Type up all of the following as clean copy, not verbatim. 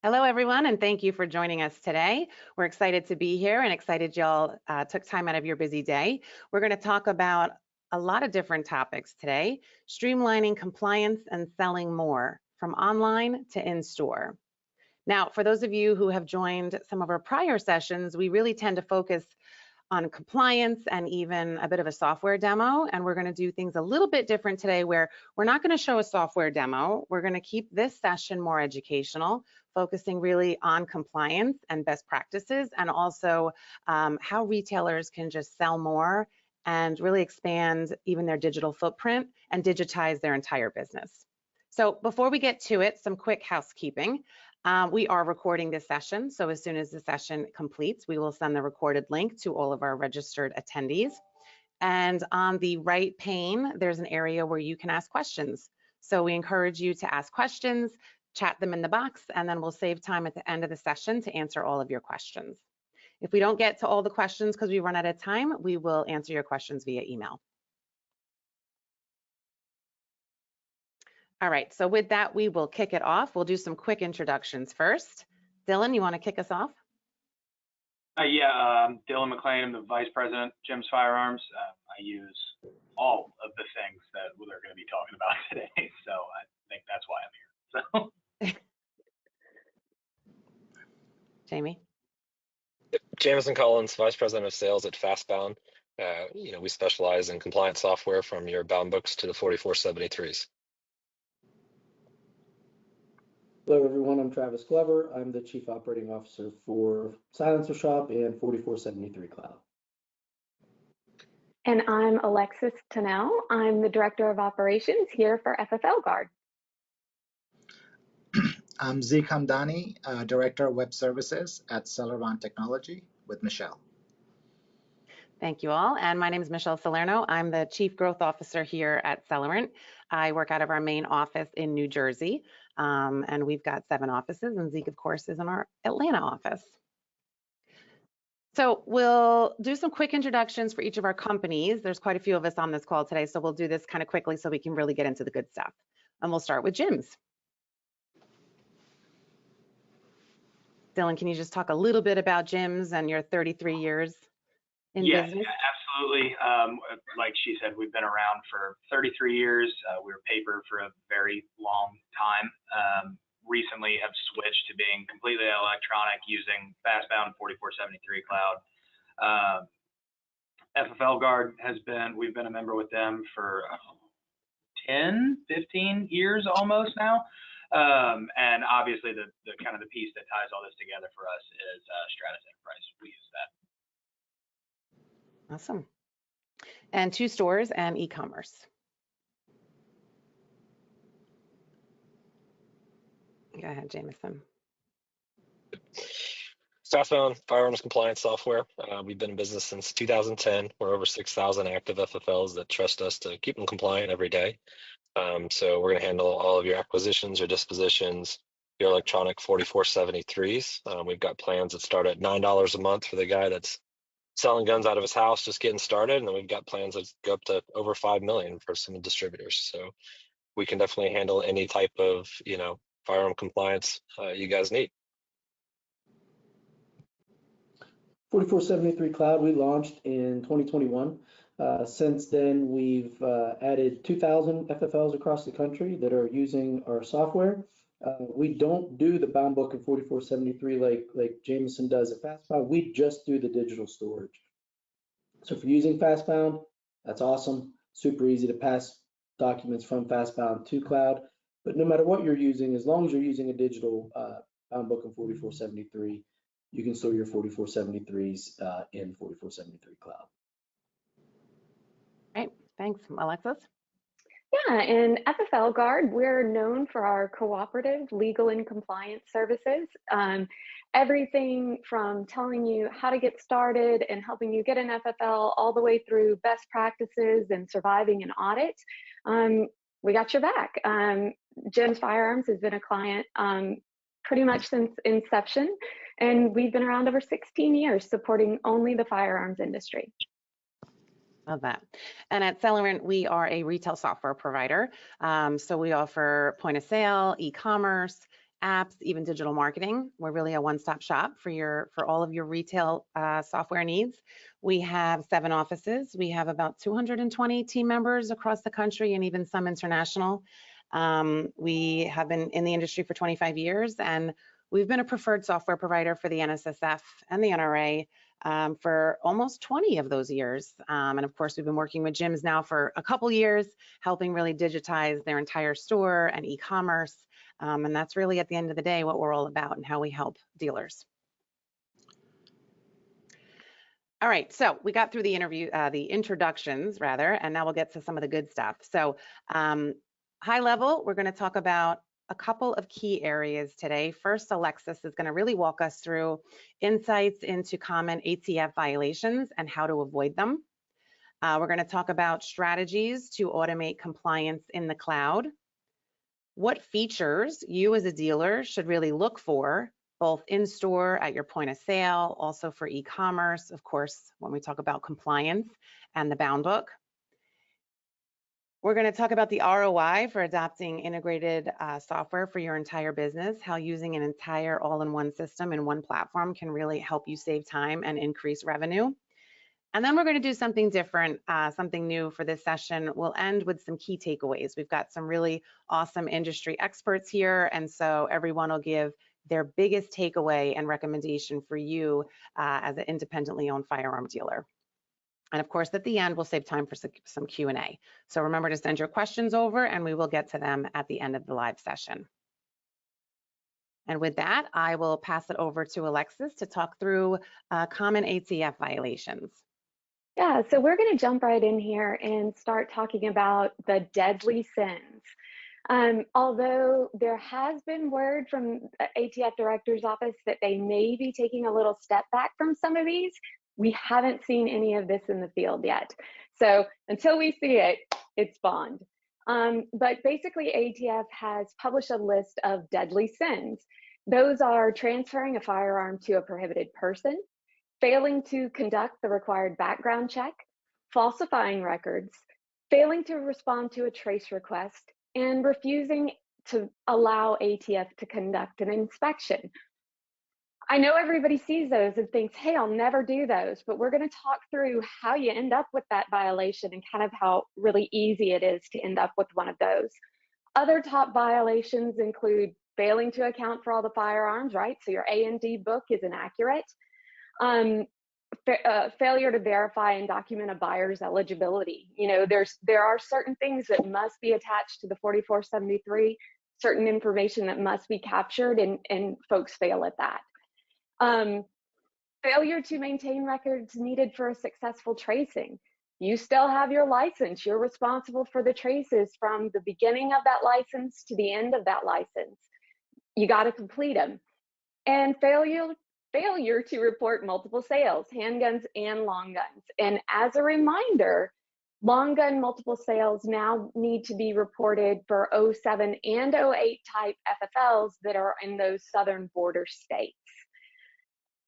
Hello, everyone, and thank you for joining us today. We're excited to be here and excited y'all took time out of your busy day. We're going to talk about a lot of different topics today, streamlining compliance and selling more from online to in-store. Now, for those of you who have joined some of our prior sessions, we really tend to focus on compliance and even a bit of a software demo. And we're going to do things a little bit different today where we're not going to show a software demo. We're going to keep this session more educational, focusing really on compliance and best practices, and also how retailers can just sell more and really expand even their digital footprint and digitize their entire business. So before we get to it, some quick housekeeping. We are recording this session, so as soon as the session completes, we will send the recorded link to all of our registered attendees. And on the right pane, there's an area where you can ask questions. So we encourage you to ask questions, chat them in the box, and then we'll save time at the end of the session to answer all of your questions. If we don't get to all the questions because we run out of time, we will answer your questions via email. All right, so with that, we will kick it off. We'll do some quick introductions first. Dylan, you want to kick us off? Dylan McLean, I'm the Vice President, Jim's Firearms. I use all of the things that we're going to be talking about today, so I think that's why I'm here. So. Jamie? Jamison Collins, Vice President of Sales at Fastbound. We specialize in compliance software from your bound books to the 4473s. Hello, everyone. I'm Travis Glover. I'm the Chief Operating Officer for Silencer Shop and 4473 Cloud. And I'm Alexis Tennell. I'm the Director of Operations here for FFL Guard. I'm Zeke Hamdani, Director of Web Services at Celerant Technology with Michelle. Thank you all. And my name is Michelle Salerno. I'm the Chief Growth Officer here at Celerant. I work out of our main office in New Jersey, and we've got 7 offices, and Zeke, of course, is in our Atlanta office. So we'll do some quick introductions for each of our companies. There's quite a few of us on this call today, so we'll do this kind of quickly so we can really get into the good stuff. And we'll start with Jim's. Dylan, can you just talk a little bit about Jim's and your 33 years in business? Yeah, absolutely. Like she said, we've been around for 33 years. We were paper for a very long time. Recently have switched to being completely electronic using Fastbound 4473 Cloud. FFL Guard we've been a member with them for 10, 15 years almost now. And obviously the kind of the piece that ties all this together for us is Stratus Enterprise. We use that. Awesome. And 2 stores and e-commerce. Go ahead, Jamison. Fastbound Firearms Compliance Software. We've been in business since 2010. We're over 6,000 active FFLs that trust us to keep them compliant every day. So we're going to handle all of your acquisitions, your dispositions, your electronic 4473s. We've got plans that start at $9 a month for the guy that's selling guns out of his house, just getting started. And then we've got plans that go up to over $5 million for some distributors. So we can definitely handle any type of, firearm compliance you guys need. 4473 Cloud, we launched in 2021. Since then, we've added 2,000 FFLs across the country that are using our software. We don't do the bound book in 4473 like Jamison does at Fastbound. We just do the digital storage. So if you're using Fastbound, that's awesome. Super easy to pass documents from Fastbound to Cloud. But no matter what you're using, as long as you're using a digital bound book in 4473, you can store your 4473s in 4473 Cloud. Great, thanks, Alexis. Yeah, in FFL Guard, we're known for our cooperative legal and compliance services. Everything from telling you how to get started and helping you get an FFL all the way through best practices and surviving an audit. We got your back. Jim's Firearms has been a client pretty much since inception, and we've been around over 16 years supporting only the firearms industry. Love that. And at Celerant, we are a retail software provider. So we offer point of sale, e-commerce, apps, even digital marketing. We're really a one-stop shop for all of your retail software needs. We have 7 offices. We have about 220 team members across the country and even some international. We have been in the industry for 25 years, and we've been a preferred software provider for the NSSF and the NRA for almost 20 of those years. And of course, we've been working with gyms now for a couple years, helping really digitize their entire store and e-commerce. And that's really, at the end of the day, what we're all about and how we help dealers. All right, so we got through the introductions rather, and now we'll get to some of the good stuff. So high level, we're going to talk about a couple of key areas today. First, Alexis is going to really walk us through insights into common ATF violations and how to avoid them. We're going to talk about strategies to automate compliance in the cloud. What features you as a dealer should really look for, both in store, at your point of sale, also for e-commerce, of course, when we talk about compliance and the bound book. We're going to talk about the ROI for adopting integrated software for your entire business, how using an entire all-in-one system in one platform can really help you save time and increase revenue. And then we're going to do something different, something new for this session. We'll end with some key takeaways. We've got some really awesome industry experts here, and so everyone will give their biggest takeaway and recommendation for you as an independently owned firearm dealer. And of course, at the end, we'll save time for some Q&A. So remember to send your questions over, and we will get to them at the end of the live session. And with that, I will pass it over to Alexis to talk through common ATF violations. Yeah, so we're going to jump right in here and start talking about the deadly sins. Although there has been word from the ATF Director's Office that they may be taking a little step back from some of these, we haven't seen any of this in the field yet. So until we see it, it's bond. But basically, ATF has published a list of deadly sins. Those are transferring a firearm to a prohibited person, failing to conduct the required background check, falsifying records, failing to respond to a trace request, and refusing to allow ATF to conduct an inspection. I know everybody sees those and thinks, hey, I'll never do those, but we're going to talk through how you end up with that violation and kind of how really easy it is to end up with one of those. Other top violations include failing to account for all the firearms, right? So your A&D book is inaccurate. Failure to verify and document a buyer's eligibility. You know, there are certain things that must be attached to the 4473, certain information that must be captured, and folks fail at that. Failure to maintain records needed for a successful tracing. You still have your license. You're responsible for the traces from the beginning of that license to the end of that license. You got to complete them. And failure to report multiple sales, handguns and long guns. And as a reminder, long gun multiple sales now need to be reported for 07 and 08 type FFLs that are in those southern border states.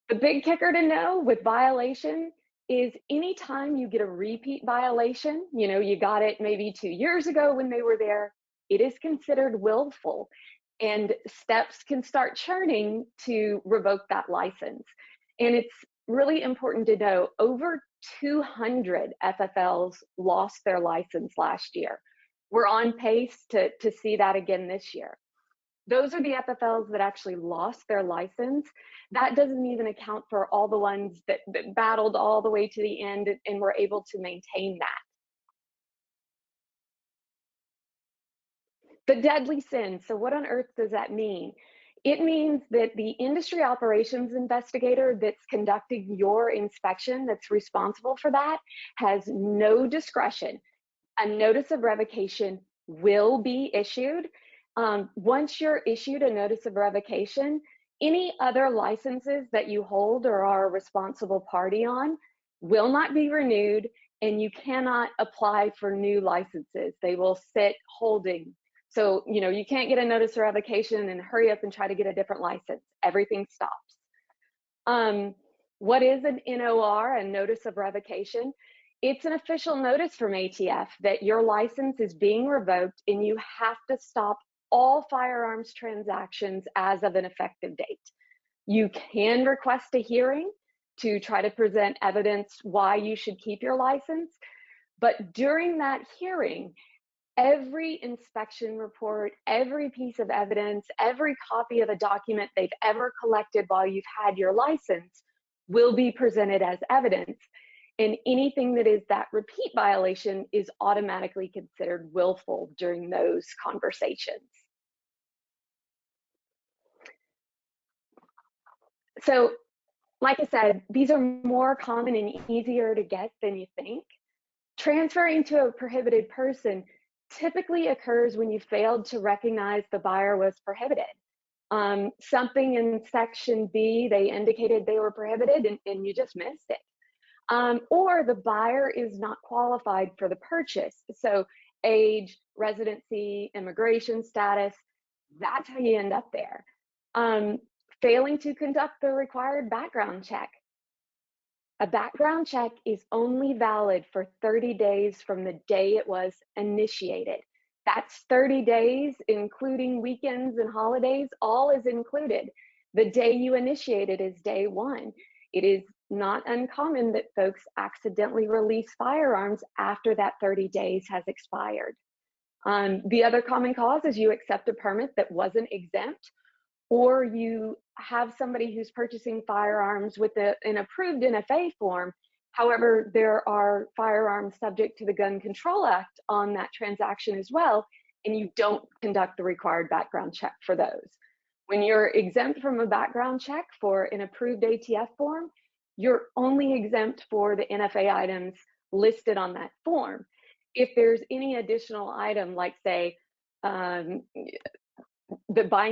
The big kicker to know with violation is anytime you get a repeat violation, you know, you got it maybe 2 years ago when they were there, it is considered willful, and steps can start churning to revoke that license. And it's really important to know over 200 FFLs lost their license last year. We're on pace to see that again this year. Those are the FFLs that actually lost their license. That doesn't even account for all the ones that battled all the way to the end and were able to maintain that. The deadly sin. So what on earth does that mean? It means that the industry operations investigator that's conducting your inspection, that's responsible for that, has no discretion. A notice of revocation will be issued. Once you're issued a notice of revocation, any other licenses that you hold or are a responsible party on will not be renewed, and you cannot apply for new licenses. They will sit holding. So, you know, you can't get a notice of revocation and hurry up and try to get a different license. Everything stops. What is an NOR, a notice of revocation? It's an official notice from ATF that your license is being revoked and you have to stop all firearms transactions as of an effective date. You can request a hearing to try to present evidence why you should keep your license, but during that hearing, every inspection report, every piece of evidence, every copy of a document they've ever collected while you've had your license will be presented as evidence. And anything that is that repeat violation is automatically considered willful during those conversations. So, like I said, these are more common and easier to get than you think. Transferring to a prohibited person typically occurs when you failed to recognize the buyer was prohibited. Something in section B, they indicated they were prohibited and you just missed it. Or the buyer is not qualified for the purchase. So age, residency, immigration status, that's how you end up there. Failing to conduct the required background check. A background check is only valid for 30 days from the day it was initiated. That's 30 days, including weekends and holidays, all is included. The day you initiate it is day one. It is not uncommon that folks accidentally release firearms after that 30 days has expired. The other common cause is you accept a permit that wasn't exempt, or you have somebody who's purchasing firearms with an approved NFA form. However, there are firearms subject to the Gun Control Act on that transaction as well, and you don't conduct the required background check for those. When you're exempt from a background check for an approved ATF form, you're only exempt for the NFA items listed on that form. If there's any additional item, like say, buying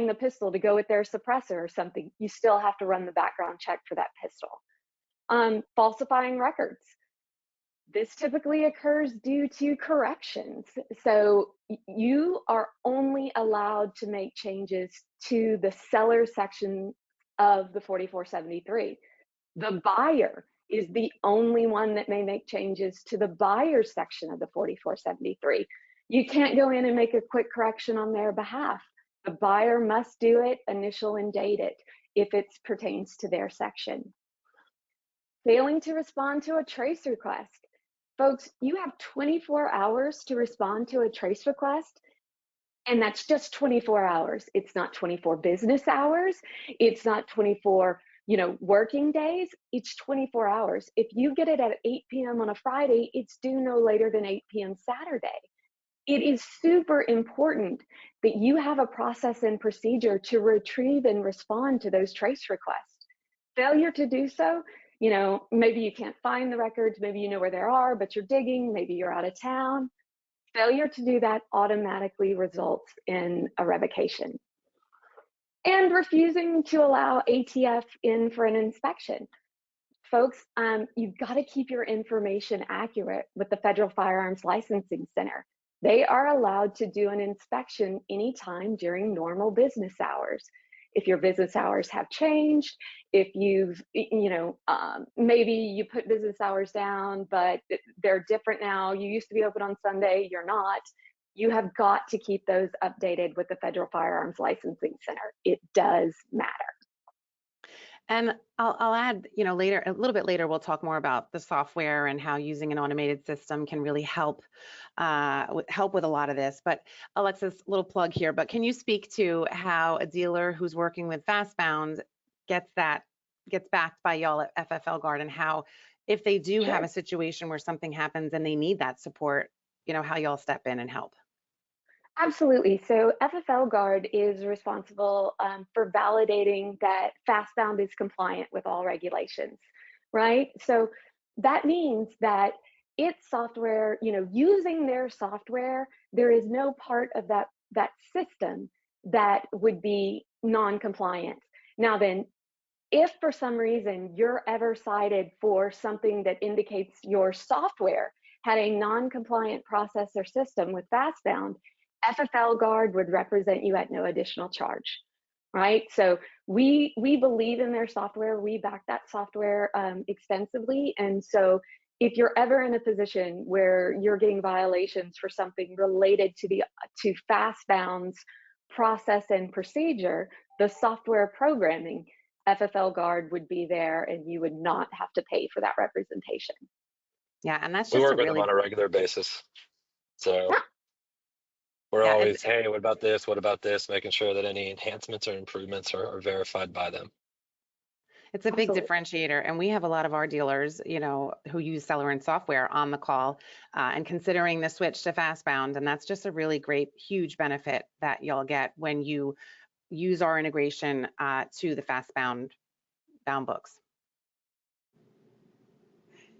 the pistol to go with their suppressor or something, you still have to run the background check for that pistol. Falsifying records. This typically occurs due to corrections. So you are only allowed to make changes to the seller section of the 4473. The buyer is the only one that may make changes to the buyer section of the 4473. You can't go in and make a quick correction on their behalf. The buyer must do it, initial and date it, if it pertains to their section. Failing to respond to a trace request. Folks, you have 24 hours to respond to a trace request, and that's just 24 hours. It's not 24 business hours. It's not 24, working days. It's 24 hours. If you get it at 8 p.m. on a Friday, it's due no later than 8 p.m. Saturday. It is super important that you have a process and procedure to retrieve and respond to those trace requests. Failure to do so, maybe you can't find the records, maybe you know where they are, but you're digging, maybe you're out of town. Failure to do that automatically results in a revocation. And refusing to allow ATF in for an inspection. Folks, you've got to keep your information accurate with the Federal Firearms Licensing Center. They are allowed to do an inspection anytime during normal business hours. If your business hours have changed, if you've, maybe you put business hours down, but they're different now. You used to be open on Sunday, you're not. You have got to keep those updated with the Federal Firearms Licensing Center. It does matter. And I'll add, a little bit later, we'll talk more about the software and how using an automated system can really help with a lot of this. But Alexis, little plug here, but can you speak to how a dealer who's working with Fastbound gets backed by y'all at FFL Guard, and how, if they do have a situation where something happens and they need that support, how y'all step in and help? Absolutely. So FFL Guard is responsible for validating that Fastbound is compliant with all regulations, right? So that means that its software, using their software, there is no part of that system that would be non-compliant. Now then, if for some reason you're ever cited for something that indicates your software had a non-compliant process or system with Fastbound, FFL Guard would represent you at no additional charge, right? So we believe in their software. We back that software extensively. And so if you're ever in a position where you're getting violations for something related to Fastbound's process and procedure, the software programming, FFL Guard would be there and you would not have to pay for that representation. Yeah, and that's We just work a with them really, on a regular basis. So Yeah. we're yeah, always, hey, what about this? What about this? Making sure that any enhancements or improvements are verified by them. it's a big Absolutely. differentiator, and we have a lot of our dealers, you know, who use Celerant software on the call and considering the switch to Fastbound, and that's just a really great, huge benefit that you'll get when you use our integration to the Fastbound bound books.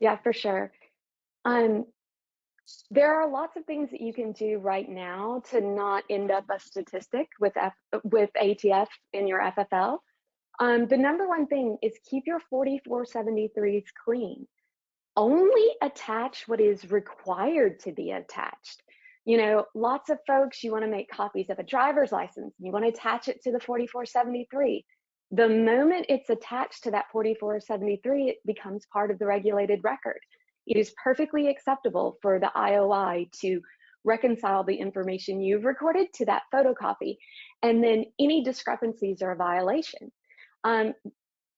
Yeah, for sure. There are lots of things that you can do right now to not end up a statistic with ATF in your FFL. The number one thing is keep your 4473s clean. Only attach what is required to be attached. You know, lots of folks, you want to make copies of a driver's license, you want to attach it to the 4473. The moment it's attached to that 4473, it becomes part of the regulated record. It is perfectly acceptable for the IOI to reconcile the information you've recorded to that photocopy, and then any discrepancies are a violation.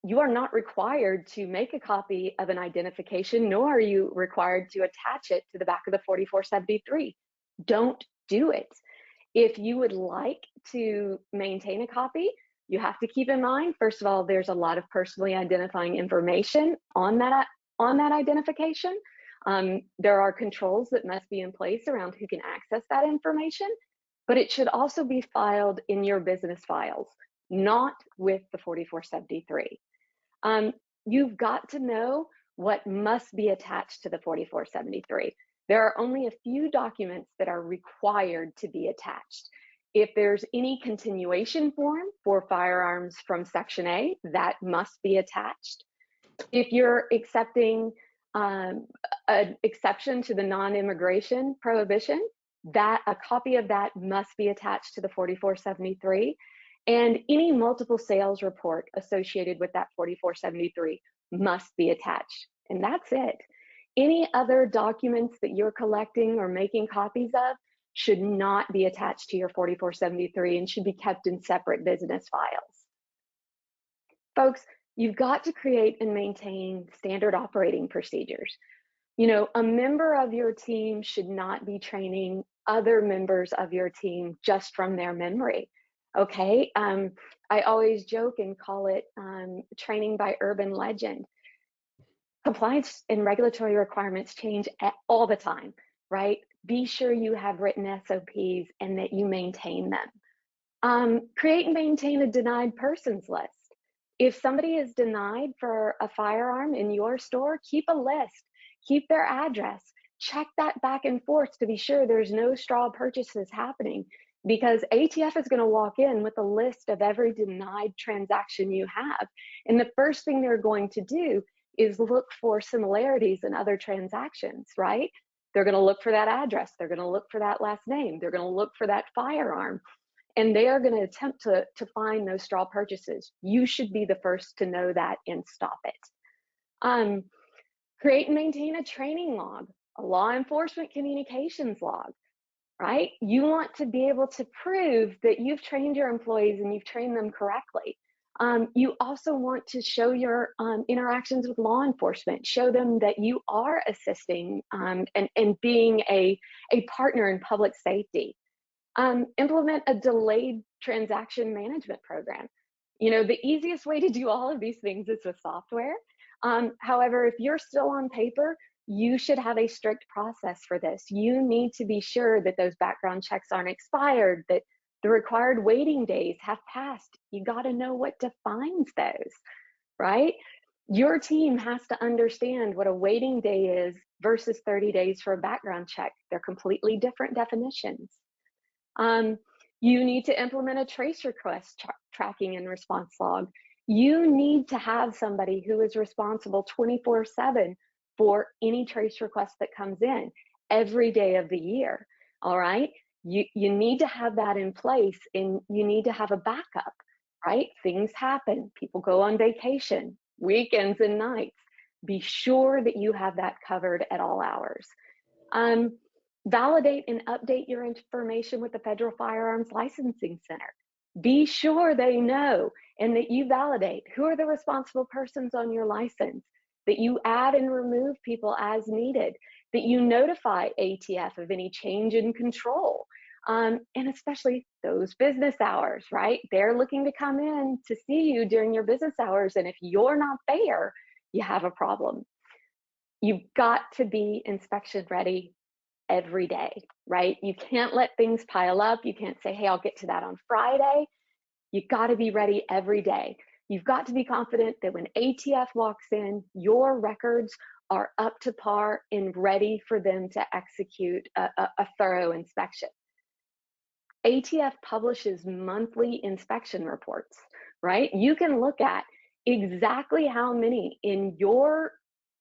You are not required to make a copy of an identification, nor are you required to attach it to the back of the 4473. Don't do it. If you would like to maintain a copy, you have to keep in mind, first of all, there's a lot of personally identifying information on that identification. There are controls that must be in place around who can access that information, but it should also be filed in your business files, not with the 4473. You've got to know what must be attached to the 4473. There are only a few documents that are required to be attached. If there's any continuation form for firearms from Section A, that must be attached. If you're accepting an exception to the non-immigration prohibition, that a copy of that must be attached to the 4473. And any multiple sales report associated with that 4473 must be attached. And that's it. Any other documents that you're collecting or making copies of should not be attached to your 4473 and should be kept in separate business files. Folks, you've got to create and maintain standard operating procedures. You know, a member of your team should not be training other members of your team just from their memory. Okay, I always joke and call it training by urban legend. Compliance and regulatory requirements change all the time, right? Be sure you have written SOPs and that you maintain them. Create and maintain a denied persons list. If somebody is denied for a firearm in your store, keep a list, keep their address, check that back and forth to be sure there's no straw purchases happening, because ATF is going to walk in with a list of every denied transaction you have. And the first thing they're going to do is look for similarities in other transactions, right? They're going to look for that address. They're going to look for that last name. They're going to look for that firearm. And they are going to attempt to find those straw purchases. You should be the first to know that and stop it. Create and maintain a training log, a law enforcement communications log, right? You want to be able to prove that you've trained your employees and you've trained them correctly. You also want to show your interactions with law enforcement, show them that you are assisting and being a partner in public safety. Implement a delayed transaction management program. You know, the easiest way to do all of these things is with software. However, if you're still on paper, you should have a strict process for this. You need to be sure that those background checks aren't expired, that the required waiting days have passed. You got to know what defines those, right? Your team has to understand what a waiting day is versus 30 days for a background check. They're completely different definitions. You need to implement a trace request tracking and response log. You need to have somebody who is responsible 24/7 for any trace request that comes in every day of the year, all right? You need to have that in place, and you need to have a backup, right? Things happen, people go on vacation, weekends and nights. Be sure that you have that covered at all hours. Validate and update your information with the Federal Firearms Licensing Center. Be sure they know and that you validate who are the responsible persons on your license, that you add and remove people as needed, that you notify ATF of any change in control, and especially those business hours, right? They're looking to come in to see you during your business hours, and if you're not there, you have a problem. You've got to be inspection ready every day, right? You can't let things pile up. You can't say, hey, I'll get to that on Friday. You got to be ready every day. You've got to be confident that when ATF walks in, your records are up to par and ready for them to execute a thorough inspection. ATF publishes monthly inspection reports, right? You can look at exactly how many in your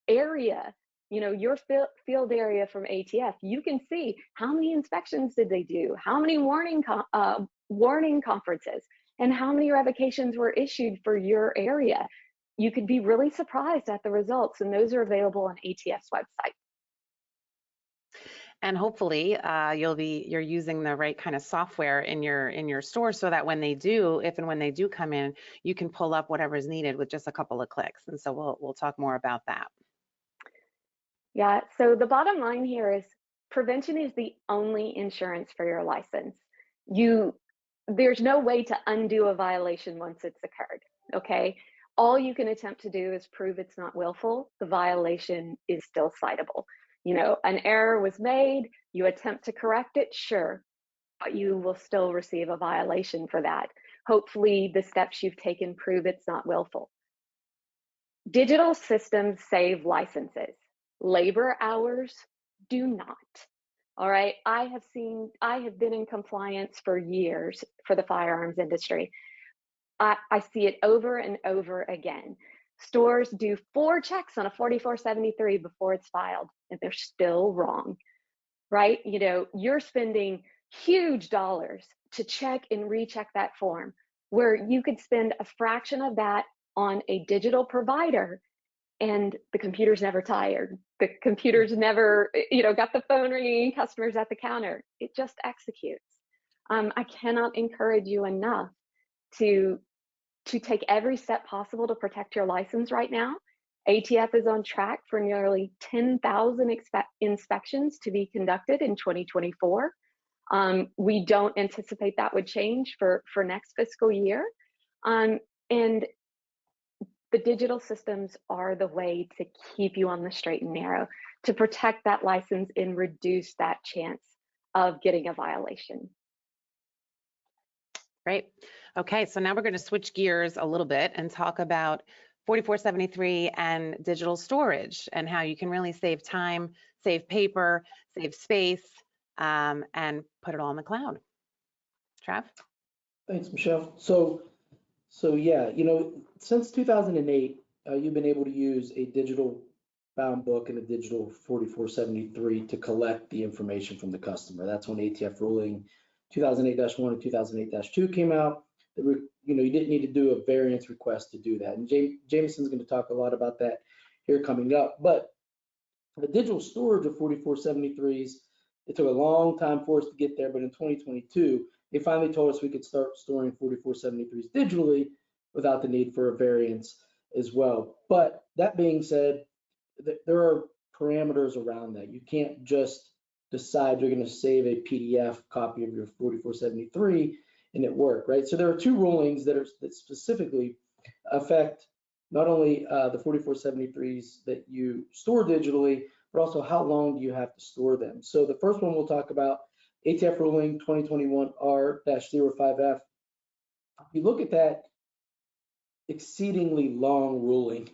area, you know, your field area from ATF. You can see how many inspections did they do, how many warning conferences, and how many revocations were issued for your area. You could be really surprised at the results, and those are available on ATF's website. And hopefully you're using the right kind of software in your store so that when they do, if and when they do come in, you can pull up whatever is needed with just a couple of clicks. And so we'll talk more about that. Yeah, so the bottom line here is prevention is the only insurance for your license. There's no way to undo a violation once it's occurred, okay? All you can attempt to do is prove it's not willful. The violation is still citable. You know, an error was made, you attempt to correct it, sure, but you will still receive a violation for that. Hopefully the steps you've taken prove it's not willful. Digital systems save licenses. Labor hours do not. All right, I have been in compliance for years for the firearms industry. I see it over and over again. Stores do 4 checks on a 4473 before it's filed, and they're still wrong, right? You know, you're spending huge dollars to check and recheck that form, where you could spend a fraction of that on a digital provider, and the computer's never tired. The computer's never, you know, got the phone ringing, customers at the counter. It just executes. I cannot encourage you enough to take every step possible to protect your license right now. ATF is on track for nearly 10,000 inspections to be conducted in 2024. We don't anticipate that would change for next fiscal year. And the digital systems are the way to keep you on the straight and narrow, to protect that license and reduce that chance of getting a violation. Great. Okay, so now we're going to switch gears a little bit and talk about 4473 and digital storage and how you can really save time, save paper, save space, and put it all in the cloud. Trav? Thanks, Michelle. So yeah, you know, since 2008, you've been able to use a digital bound book and a digital 4473 to collect the information from the customer. That's when ATF ruling 2008-1 and 2008-2 came out. You know, you didn't need to do a variance request to do that. And Jameson's going to talk a lot about that here coming up. But the digital storage of 4473s, it took a long time for us to get there, but in 2022, they finally told us we could start storing 4473s digitally without the need for a variance as well. But that being said, there are parameters around that. You can't just decide you're going to save a PDF copy of your 4473 and it work, right? So there are 2 rulings that specifically affect not only the 4473s that you store digitally, but also how long do you have to store them. So the first one we'll talk about, ATF ruling 2021 R-05F. If you look at that exceedingly long ruling,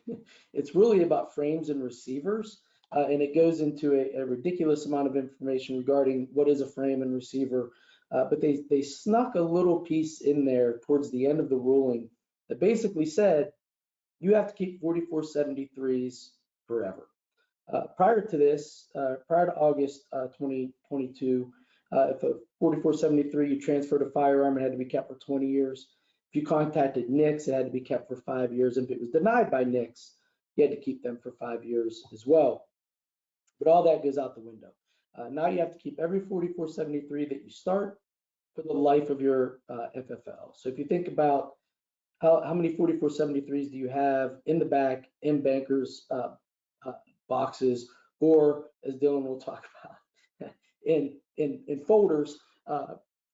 it's really about frames and receivers, and it goes into a ridiculous amount of information regarding what is a frame and receiver, but they snuck a little piece in there towards the end of the ruling that basically said you have to keep 4473s forever. Prior to this, prior to August 2022, if a 4473 you transferred a firearm, it had to be kept for 20 years. If you contacted NICS, it had to be kept for 5 years. And if it was denied by NICS, you had to keep them for 5 years as well. But all that goes out the window. Now you have to keep every 4473 that you start for the life of your FFL. So if you think about how many 4473s do you have in the back, in bankers' boxes, or as Dylan will talk about, in folders,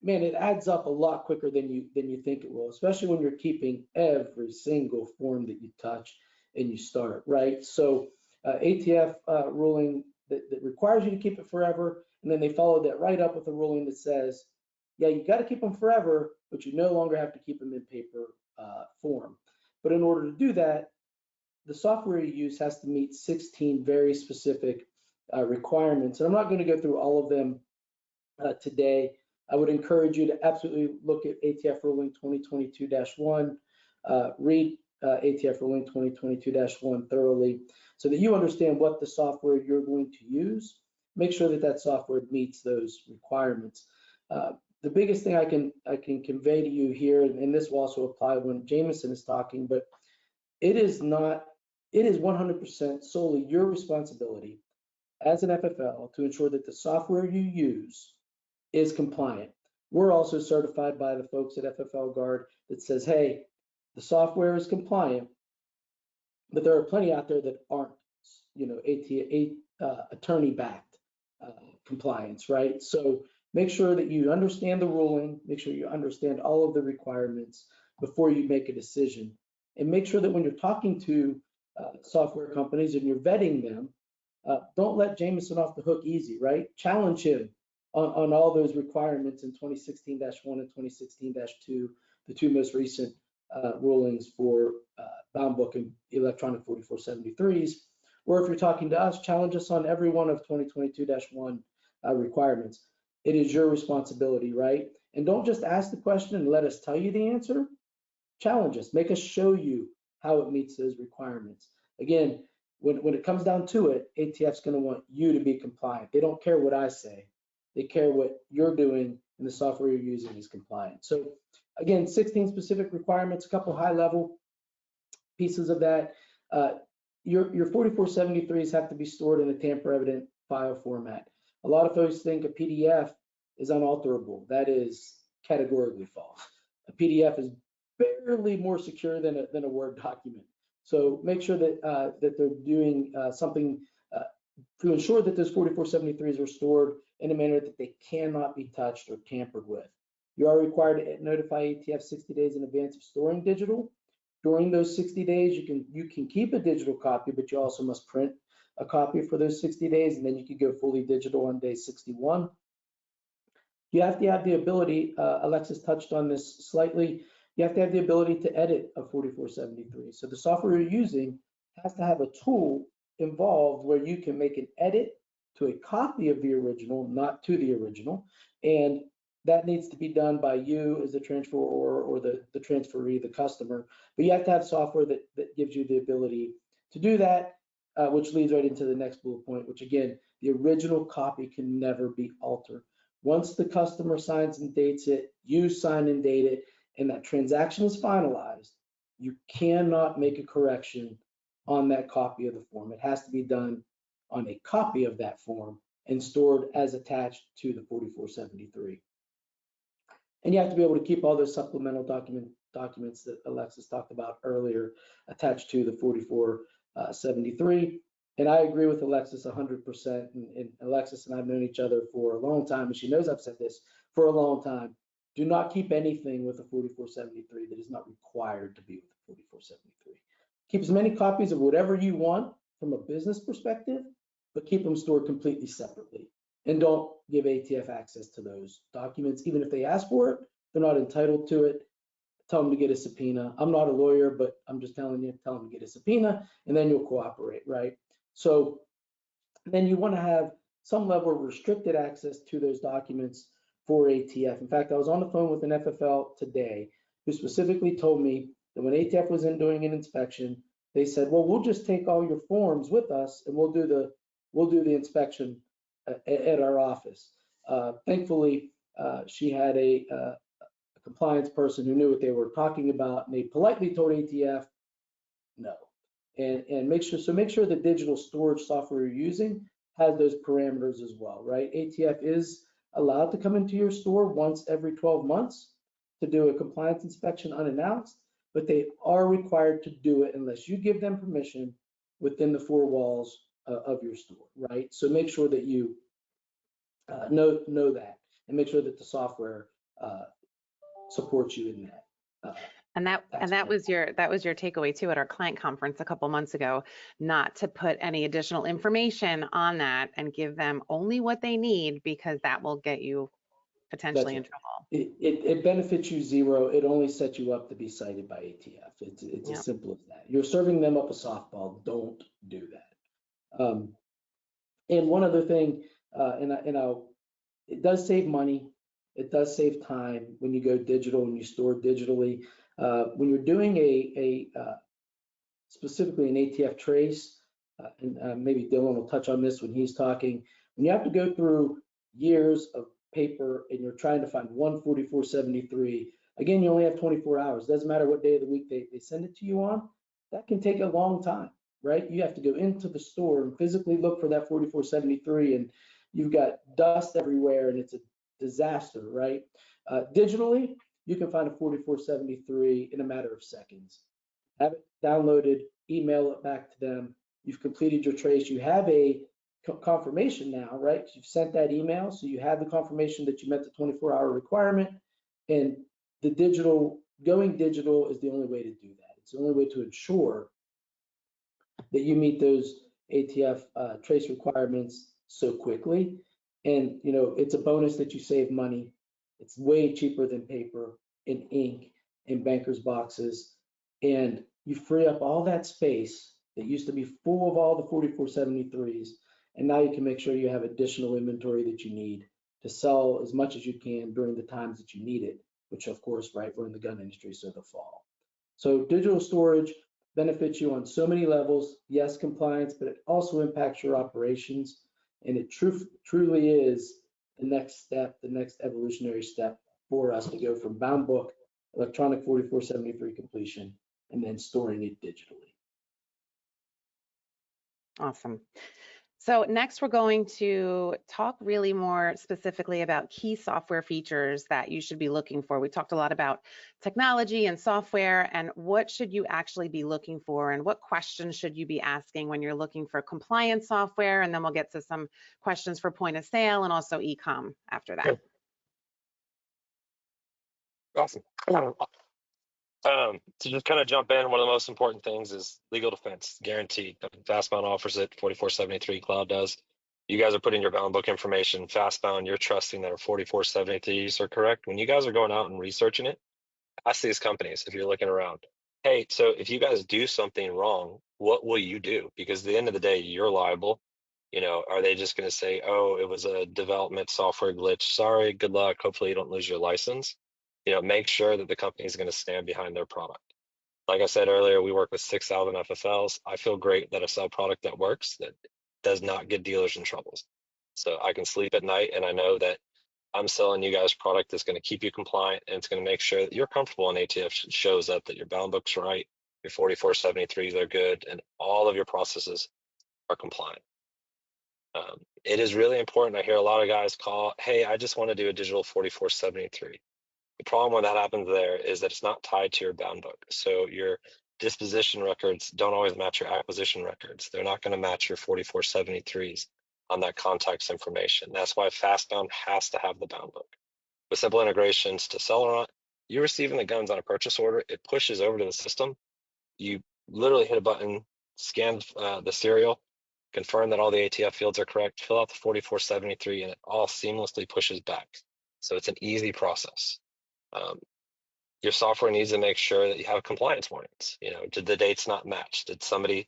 man, it adds up a lot quicker than you think it will, especially when you're keeping every single form that you touch and you start, right? So ATF ruling that requires you to keep it forever, and then they followed that right up with a ruling that says, yeah, you got to keep them forever, but you no longer have to keep them in paper form. But in order to do that, the software you use has to meet 16 very specific requirements. And I'm not going to go through all of them today. I would encourage you to absolutely look at ATF ruling 2022-1, read ATF ruling 2022-1 thoroughly so that you understand what the software you're going to use. Make sure that that software meets those requirements. The biggest thing I can convey to you here, and this will also apply when Jameson is talking, but it is 100% solely your responsibility as an FFL to ensure that the software you use is compliant. We're also certified by the folks at FFL Guard that says, hey, the software is compliant, but there are plenty out there that aren't, attorney-backed compliance, right? So make sure that you understand the ruling, make sure you understand all of the requirements before you make a decision. And make sure that when you're talking to software companies and you're vetting them, don't let Jameson off the hook easy, right? Challenge him on all those requirements in 2016-1 and 2016-2, the two most recent rulings for bound book and electronic 4473s. Or if you're talking to us, challenge us on every one of 2022-1 requirements. It is your responsibility, right? And don't just ask the question and let us tell you the answer. Challenge us, make us show you how it meets those requirements. Again, when it comes down to it, ATF's going to want you to be compliant. They don't care what I say. They care what you're doing and the software you're using is compliant. So again, 16 specific requirements, a couple high level pieces of that. Your 4473s have to be stored in a tamper evident file format. A lot of folks think a PDF is unalterable. That is categorically false. A PDF is barely more secure than a Word document. So make sure that that they're doing something to ensure that those 4473s are stored in a manner that they cannot be touched or tampered with. You are required to notify ATF 60 days in advance of storing digital. During those 60 days, you can keep a digital copy, but you also must print a copy for those 60 days, and then you can go fully digital on day 61. You have to have the ability, Alexis touched on this slightly, you have to have the ability to edit a 4473. So the software you're using has to have a tool involved where you can make an edit to a copy of the original, not to the original. And that needs to be done by you as the transferor or the transferee, the customer. But you have to have software that gives you the ability to do that, which leads right into the next bullet point, which again, the original copy can never be altered. Once the customer signs and dates it, you sign and date it, and that transaction is finalized, you cannot make a correction on that copy of the form. It has to be done on a copy of that form and stored as attached to the 4473. And you have to be able to keep all those supplemental documents that Alexis talked about earlier attached to the 4473. And I agree with Alexis 100%. And Alexis and I have known each other for a long time, and she knows I've said this for a long time. Do not keep anything with a 4473 that is not required to be with a 4473. Keep as many copies of whatever you want from a business perspective, but keep them stored completely separately. And don't give ATF access to those documents. Even if they ask for it, they're not entitled to it. Tell them to get a subpoena. I'm not a lawyer, but I'm just telling you, tell them to get a subpoena, and then you'll cooperate, right? So then you want to have some level of restricted access to those documents for ATF. In fact, I was on the phone with an FFL today who specifically told me that when ATF was in doing an inspection, they said, well, we'll just take all your forms with us and we'll do the inspection at our office. Thankfully, she had a compliance person who knew what they were talking about, and they politely told ATF no. And make sure the digital storage software you're using has those parameters as well, right? ATF is allowed to come into your store once every 12 months to do a compliance inspection unannounced, but they are required to do it unless you give them permission within the four walls of your store, right? So make sure that you know that, and make sure that the software supports you in that. And that was your takeaway too at our client conference a couple months ago, not to put any additional information on that and give them only what they need, because that will get you potentially in trouble. It benefits you zero. It only sets you up to be cited by ATF. It's as simple as that. You're serving them up a softball. Don't do that. And one other thing, it does save money. It does save time when you go digital and you store digitally. When you're doing specifically an ATF trace, and maybe Dylan will touch on this when he's talking, when you have to go through years of paper and you're trying to find one 4473, again, you only have 24 hours. Doesn't matter what day of the week they send it to you on. That can take a long time, right? You have to go into the store and physically look for that 4473, and you've got dust everywhere and it's a disaster, right? Digitally, you can find a 4473 in a matter of seconds. Have it downloaded, email it back to them. You've completed your trace. You have a confirmation now, right? You've sent that email, so you have the confirmation that you met the 24-hour requirement. And going digital is the only way to do that. It's the only way to ensure that you meet those ATF trace requirements so quickly. And it's a bonus that you save money. It's way cheaper than paper and ink and banker's boxes. And you free up all that space that used to be full of all the 4473s. And now you can make sure you have additional inventory that you need to sell as much as you can during the times that you need it, which of course, right, we're in the gun industry, so the fall. So digital storage benefits you on so many levels. Yes, compliance, but it also impacts your operations. And it truly is the next step, the next evolutionary step for us to go from bound book, electronic 4473 completion, and then storing it digitally. Awesome. So next we're going to talk really more specifically about key software features that you should be looking for. We talked a lot about technology and software, and what should you actually be looking for, and what questions should you be asking when you're looking for compliance software, and then we'll get to some questions for point of sale and also e-com after that. Awesome. To just kind of jump in, one of the most important things is legal defense, guaranteed. Fastbound offers it, 4473 Cloud does. You guys are putting your bound book information, Fastbound, you're trusting that our 4473s are correct. When you guys are going out and researching it, ask these companies, if you're looking around, hey, so if you guys do something wrong, what will you do? Because at the end of the day, you're liable. Are they just going to say, oh, it was a development software glitch, sorry, good luck, hopefully you don't lose your license? Make sure that the company is going to stand behind their product. Like I said earlier, we work with 6,000 FFLs. I feel great that I sell product that works, that does not get dealers in troubles. So I can sleep at night and I know that I'm selling you guys product that's going to keep you compliant, and it's going to make sure that you're comfortable, and ATF shows up that your bound book's right, your 4473s are good, and all of your processes are compliant. It is really important. I hear a lot of guys call, hey, I just want to do a digital 4473. The problem when that happens there is that it's not tied to your bound book. So your disposition records don't always match your acquisition records. They're not going to match your 4473s on that contacts information. That's why Fastbound has to have the bound book. With simple integrations to Celerant, you're receiving the guns on a purchase order. It pushes over to the system. You literally hit a button, scan the serial, confirm that all the ATF fields are correct, fill out the 4473, and it all seamlessly pushes back. So it's an easy process. Your software needs to make sure that you have compliance warnings. Did the dates not match? Did somebody,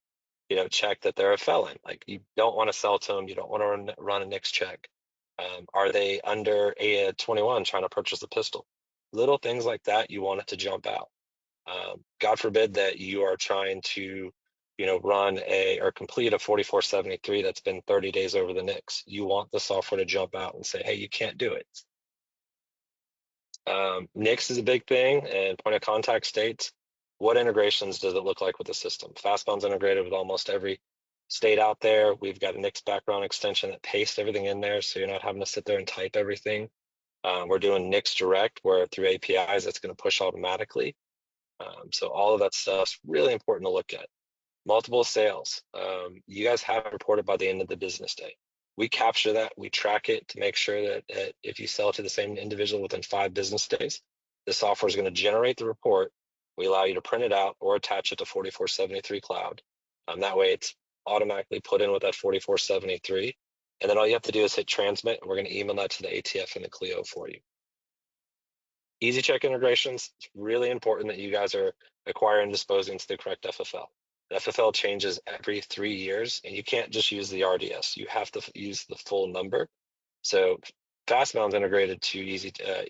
check that they're a felon? Like, you don't want to sell to them. You don't want to run a NICS check. Are they under 21 trying to purchase a pistol? Little things like that, you want it to jump out. God forbid that you are trying to, run or complete a 4473 that's been 30 days over the NICS. You want the software to jump out and say, hey, you can't do it. NICS is a big thing, and point of contact states, what integrations does it look like with the system? Fastbound's integrated with almost every stayed out there. We've got a Nix background extension that pastes everything in there, so you're not having to sit there and type everything. We're doing Nix Direct, where through APIs, it's going to push automatically. So all of that stuff's really important to look at. Multiple sales. You guys have it reported by the end of the business day. We capture that, we track it to make sure that if you sell to the same individual within 5 business days, the software is going to generate the report. We allow you to print it out or attach it to 4473 Cloud. That way it's automatically put in with that 4473. And then all you have to do is hit transmit, and we're going to email that to the ATF and the Clio for you. Easy check integrations. It's really important that you guys are acquiring and disposing to the correct FFL. The FFL changes every 3 years, and you can't just use the RDS. You have to use the full number. So Fastbound's integrated to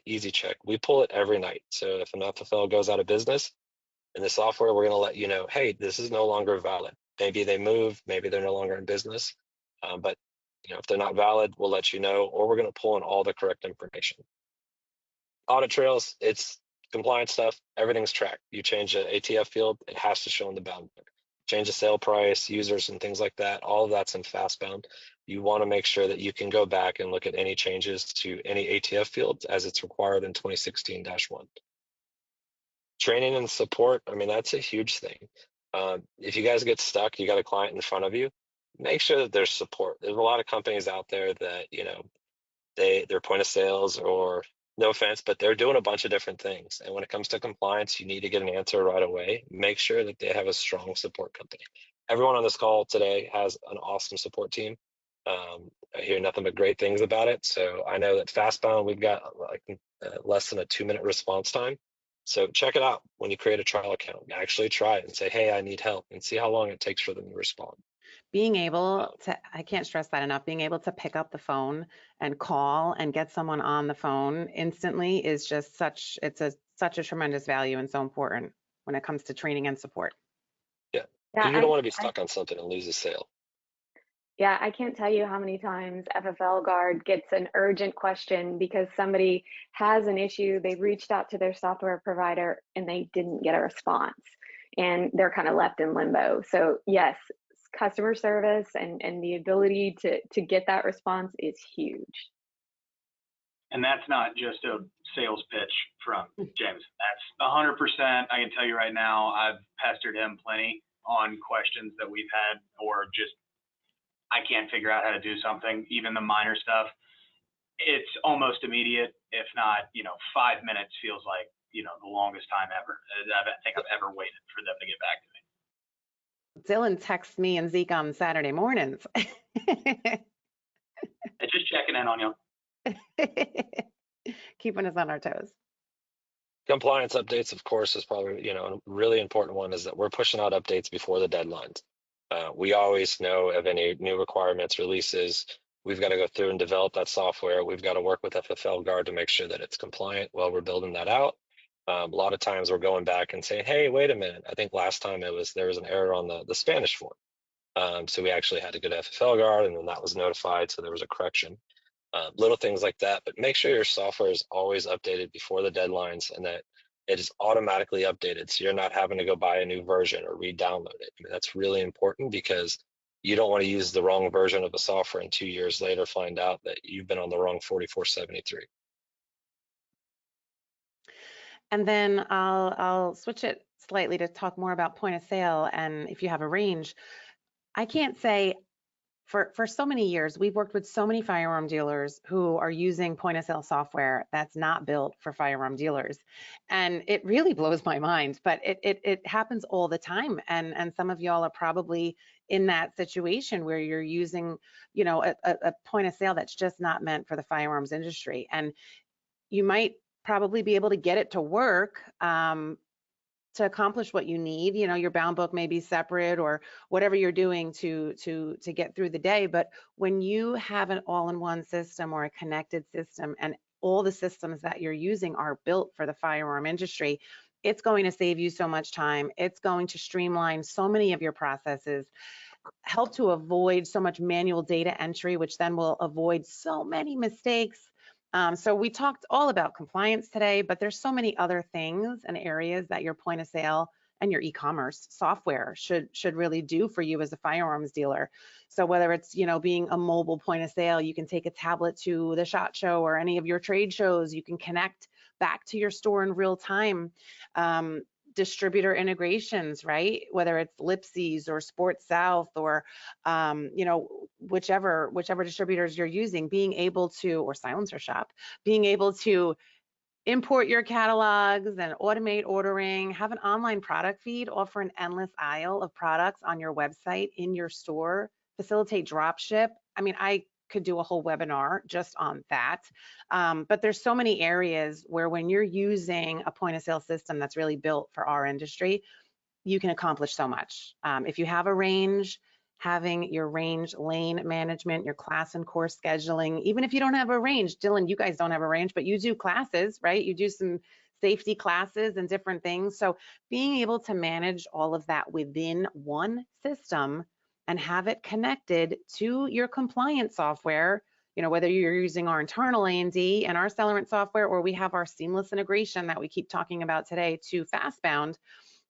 Easy Check. We pull it every night. So if an FFL goes out of business in the software, we're going to let you know, hey, this is no longer valid. Maybe they move, maybe they're no longer in business. But if they're not valid, we'll let you know, or we're going to pull in all the correct information. Audit trails, it's compliance stuff. Everything's tracked. You change the ATF field, it has to show in the bound book. Change the sale price, users, and things like that. All of that's in Fastbound. You want to make sure that you can go back and look at any changes to any ATF fields as it's required in 2016-1. Training and support, I mean, that's a huge thing. If you guys get stuck, you got a client in front of you, make sure that there's support. There's a lot of companies out there that, their point of sales, or no offense, but they're doing a bunch of different things. And when it comes to compliance, you need to get an answer right away. Make sure that they have a strong support company. Everyone on this call today has an awesome support team. I hear nothing but great things about it. So I know that Fastbound, we've got less than a 2-minute response time. So check it out when you create a trial account. Actually try it and say, hey, I need help, and see how long it takes for them to respond. Being able to, I can't stress that enough, being able to pick up the phone and call and get someone on the phone instantly is just such a tremendous value and so important when it comes to training and support. Yeah, you don't want to be stuck on something and lose a sale. Yeah, I can't tell you how many times FFL Guard gets an urgent question because somebody has an issue, they've reached out to their software provider and they didn't get a response, and they're kind of left in limbo. So yes, customer service and the ability to get that response is huge. And that's not just a sales pitch from James. That's 100%. I can tell you right now, I've pestered him plenty on questions that we've had, or just, I can't figure out how to do something, even the minor stuff. It's almost immediate, if not, 5 minutes feels like, the longest time ever. I think I've ever waited for them to get back to me. Dylan texts me and Zeke on Saturday mornings. Just checking in on you. Keeping us on our toes. Compliance updates, of course, is probably, a really important one, is that we're pushing out updates before the deadlines. We always know of any new requirements, releases. We've got to go through and develop that software. We've got to work with FFL Guard to make sure that it's compliant while we're building that out. A lot of times we're going back and saying, hey, wait a minute. I think last time there was an error on the Spanish form. So we actually had to go to FFL Guard, and then that was notified. So there was a correction. Little things like that, but make sure your software is always updated before the deadlines, and that it is automatically updated, so you're not having to go buy a new version or re-download it. I mean, that's really important, because you don't want to use the wrong version of the software and 2 years later find out that you've been on the wrong 4473. And then I'll switch it slightly to talk more about point of sale, and if you have a range. I can't say, for so many years, we've worked with so many firearm dealers who are using point of sale software that's not built for firearm dealers. And it really blows my mind, but it happens all the time. And some of y'all are probably in that situation where you're using, a point of sale that's just not meant for the firearms industry. And you might probably be able to get it to work, to accomplish what you need. Your bound book may be separate, or whatever you're doing to get through the day. But when you have an all-in-one system or a connected system, and all the systems that you're using are built for the firearm industry, it's going to save you so much time. It's going to streamline so many of your processes, help to avoid so much manual data entry, which then will avoid so many mistakes. So we talked all about compliance today, but there's so many other things and areas that your point of sale and your e-commerce software should really do for you as a firearms dealer. So whether it's, you know, being a mobile point of sale, you can take a tablet to the SHOT Show or any of your trade shows, you can connect back to your store in real time. Distributor integrations, right? Whether it's Lipsy's or Sports South or, you know, whichever distributors you're using, being able to, or Silencer Shop, being able to import your catalogs and automate ordering, have an online product feed, offer an endless aisle of products on your website, in your store, facilitate drop ship. I mean, I could do a whole webinar just on that. But there's so many areas where when you're using a point of sale system that's really built for our industry, you can accomplish so much. If you have a range, having your range lane management, your class and course scheduling, even if you don't have a range, Dylan, you guys don't have a range, but you do classes, right? You do some safety classes and different things. So being able to manage all of that within one system and have it connected to your compliance software, you know, whether you're using our internal A&D and our Celerant software, or we have our seamless integration that we keep talking about today to Fastbound,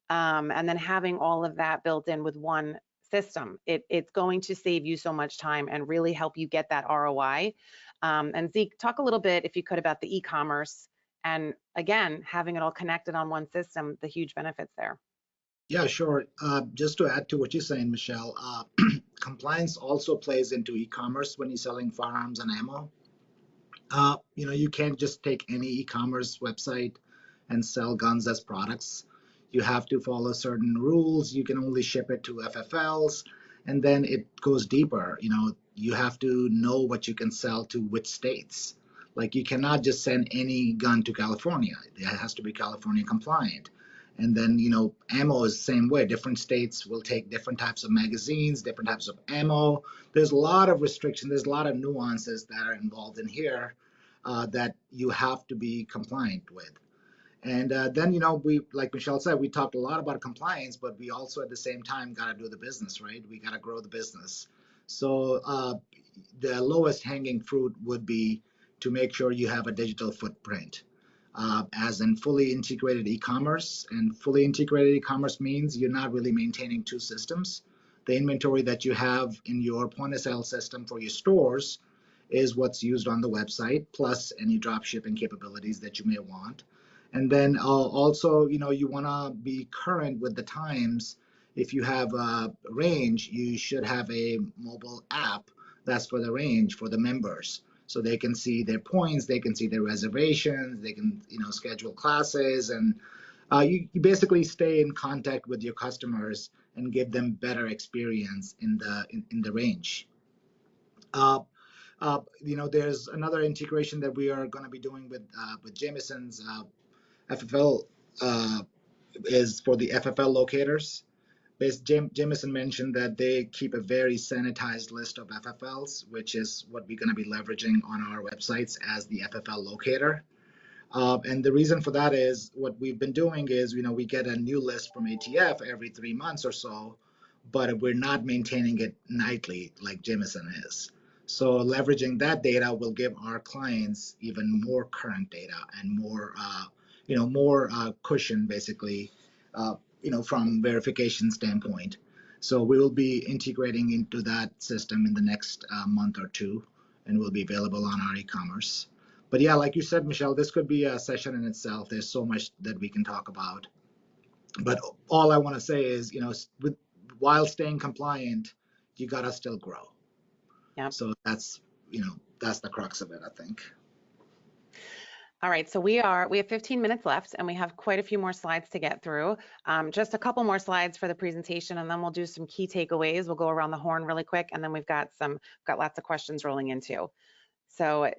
and then having all of that built in with one system, it's going to save you so much time and really help you get that ROI. And Zeke, talk a little bit, if you could, about the e-commerce and, again, having it all connected on one system, the huge benefits there. Yeah, sure. Just to add to what you're saying, Michelle, compliance also plays into e-commerce when you're selling firearms and ammo. You know, you can't just take any e-commerce website and sell guns as products. You have to follow certain rules. You can only ship it to FFLs, and then it goes deeper. You know, you have to know what you can sell to which states. Like, you cannot just send any gun to California. It has to be California compliant. And then, you know, ammo is the same way. Different states will take different types of magazines, different types of ammo. There's a lot of restrictions. There's a lot of nuances that are involved in here that you have to be compliant with. And then, you know, we, like Michelle said, we talked a lot about compliance, but we also at the same time got to do the business, right? We got to grow the business. So the lowest hanging fruit would be to make sure you have a digital footprint. As in fully integrated e-commerce, and fully integrated e-commerce means you're not really maintaining two systems. The inventory that you have in your point of sale system for your stores is what's used on the website, plus any drop shipping capabilities that you may want. And then also, you know, you want to be current with the times. If you have a range, you should have a mobile app that's for the range for the members. So they can see their points, they can see their reservations, they can, you know, schedule classes, and you basically stay in contact with your customers and give them better experience in the range. You know, there's another integration that we are going to be doing with Jamison's FFL is for the FFL locators. Jamison mentioned that they keep a very sanitized list of FFLs, which is what we're going to be leveraging on our websites as the FFL locator. And the reason for that is what we've been doing is, you know, we get a new list from ATF every 3 months or so, but we're not maintaining it nightly like Jamison is. So leveraging that data will give our clients even more current data and more, you know, more cushion, basically, you know, from verification standpoint. So we will be integrating into that system in the next month or two, and will be available on our e-commerce. But yeah, like you said, Michelle, this could be a session in itself. There's so much that we can talk about. But all I want to say is, you know, while staying compliant, you got to still grow. Yep. So that's, you know, that's the crux of it, I think. All right, so we have 15 minutes left, and we have quite a few more slides to get through. Just a couple more slides for the presentation, and then we'll do some key takeaways. We'll go around the horn really quick, and then we've got lots of questions rolling into. So,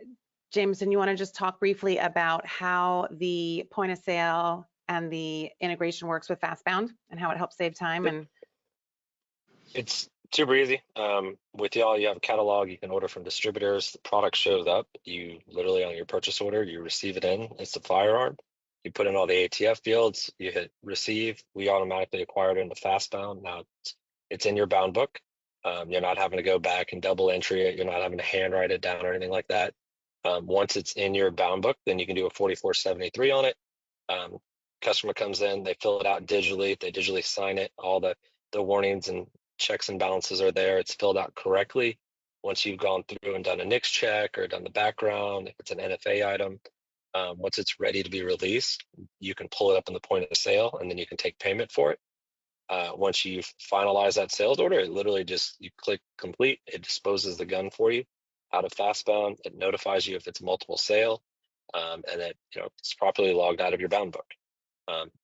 Jameson, you want to just talk briefly about how the point of sale and the integration works with Fastbound and how it helps save time? And it's super easy. With y'all, you have a catalog. You can order from distributors. The product shows up. You literally, on your purchase order, you receive it in. It's the firearm. You put in all the ATF fields. You hit receive. We automatically acquire it into Fastbound. Now it's in your bound book. You're not having to go back and double entry it. You're not having to handwrite it down or anything like that. Once it's in your bound book, then you can do a 4473 on it. customer comes in, they fill it out digitally, they digitally sign it, all the warnings and checks and balances are there, it's filled out correctly. Once you've gone through and done a NICS check or done the background, if it's an NFA item, once it's ready to be released, you can pull it up in the point of sale and then you can take payment for it. Once you finalize that sales order, it literally just, you click complete, it disposes the gun for you out of fastbound, it notifies you if it's multiple sale, and that it's properly logged out of your bound book.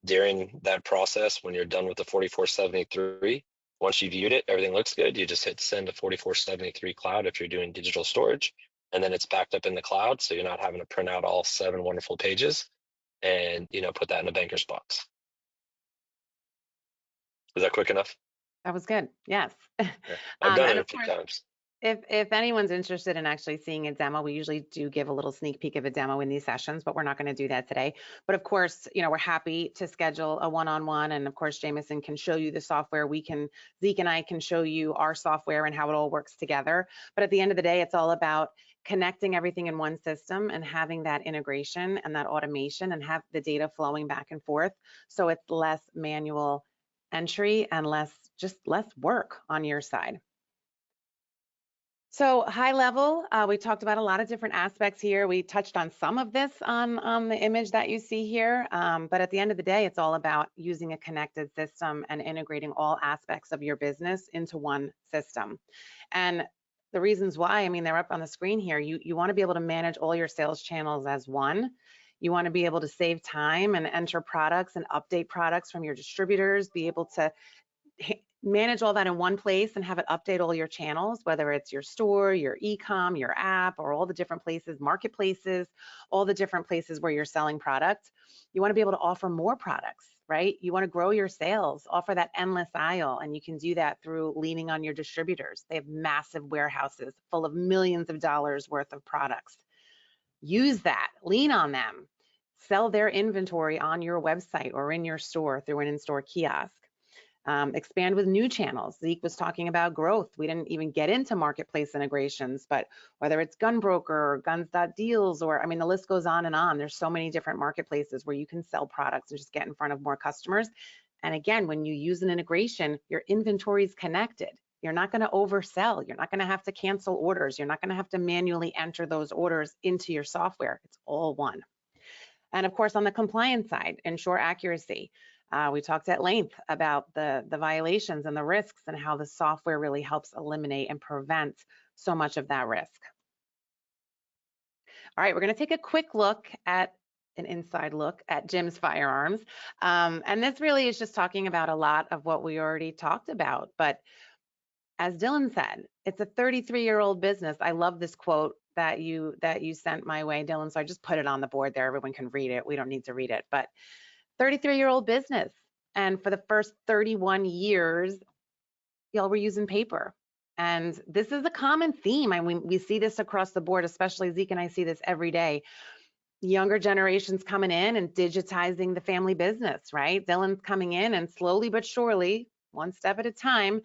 During that process, when you're done with the 4473, once you viewed it, everything looks good, you just hit send to 4473 cloud if you're doing digital storage, and then it's backed up in the cloud, so you're not having to print out all 7 wonderful pages and put that in a banker's box. Is that quick enough? That was good. Yes. Yeah. I've done it And a of few course, times. if anyone's interested in actually seeing a demo, we usually do give a little sneak peek of a demo in these sessions, but we're not going to do that today. But of course, we're happy to schedule a one-on-one, and of course, Jameson can show you the software. Zeke and I can show you our software and how it all works together. But at the end of the day, it's all about connecting everything in one system and having that integration and that automation and have the data flowing back and forth. So it's less manual entry and less work on your side. So high level, we talked about a lot of different aspects here. We touched on some of this on the image that you see here, but at the end of the day, it's all about using a connected system and integrating all aspects of your business into one system. And the reasons why, they're up on the screen here. You want to be able to manage all your sales channels as one. You want to be able to save time and enter products and update products from your distributors, be able to manage all that in one place and have it update all your channels, whether it's your store, your e-com, your app, or all the different places, marketplaces, all the different places where you're selling products. You want to be able to offer more products, right? You want to grow your sales, offer that endless aisle, and you can do that through leaning on your distributors. They have massive warehouses full of millions of dollars worth of products. Use that, lean on them, sell their inventory on your website or in your store through an in-store kiosk. Expand with new channels. Zeke was talking about growth. We didn't even get into marketplace integrations, but whether it's Gunbroker or Guns.Deals, or the list goes on and on. There's so many different marketplaces where you can sell products and just get in front of more customers. And again, when you use an integration, your inventory is connected. You're not going to oversell. You're not going to have to cancel orders. You're not going to have to manually enter those orders into your software. It's all one. And of course, on the compliance side, ensure accuracy. We talked at length about the violations and the risks and how the software really helps eliminate and prevent so much of that risk. All right, we're going to take a quick look at an inside look at Jim's Firearms. And this really is just talking about a lot of what we already talked about. But as Dylan said, it's a 33-year-old business. I love this quote that you sent my way, Dylan. So I just put it on the board there. Everyone can read it. We don't need to read it. But 33-year-old business. And for the first 31 years, y'all were using paper. And this is a common theme. We see this across the board, especially Zeke and I see this every day. Younger generations coming in and digitizing the family business, right? Dylan's coming in and slowly but surely, one step at a time,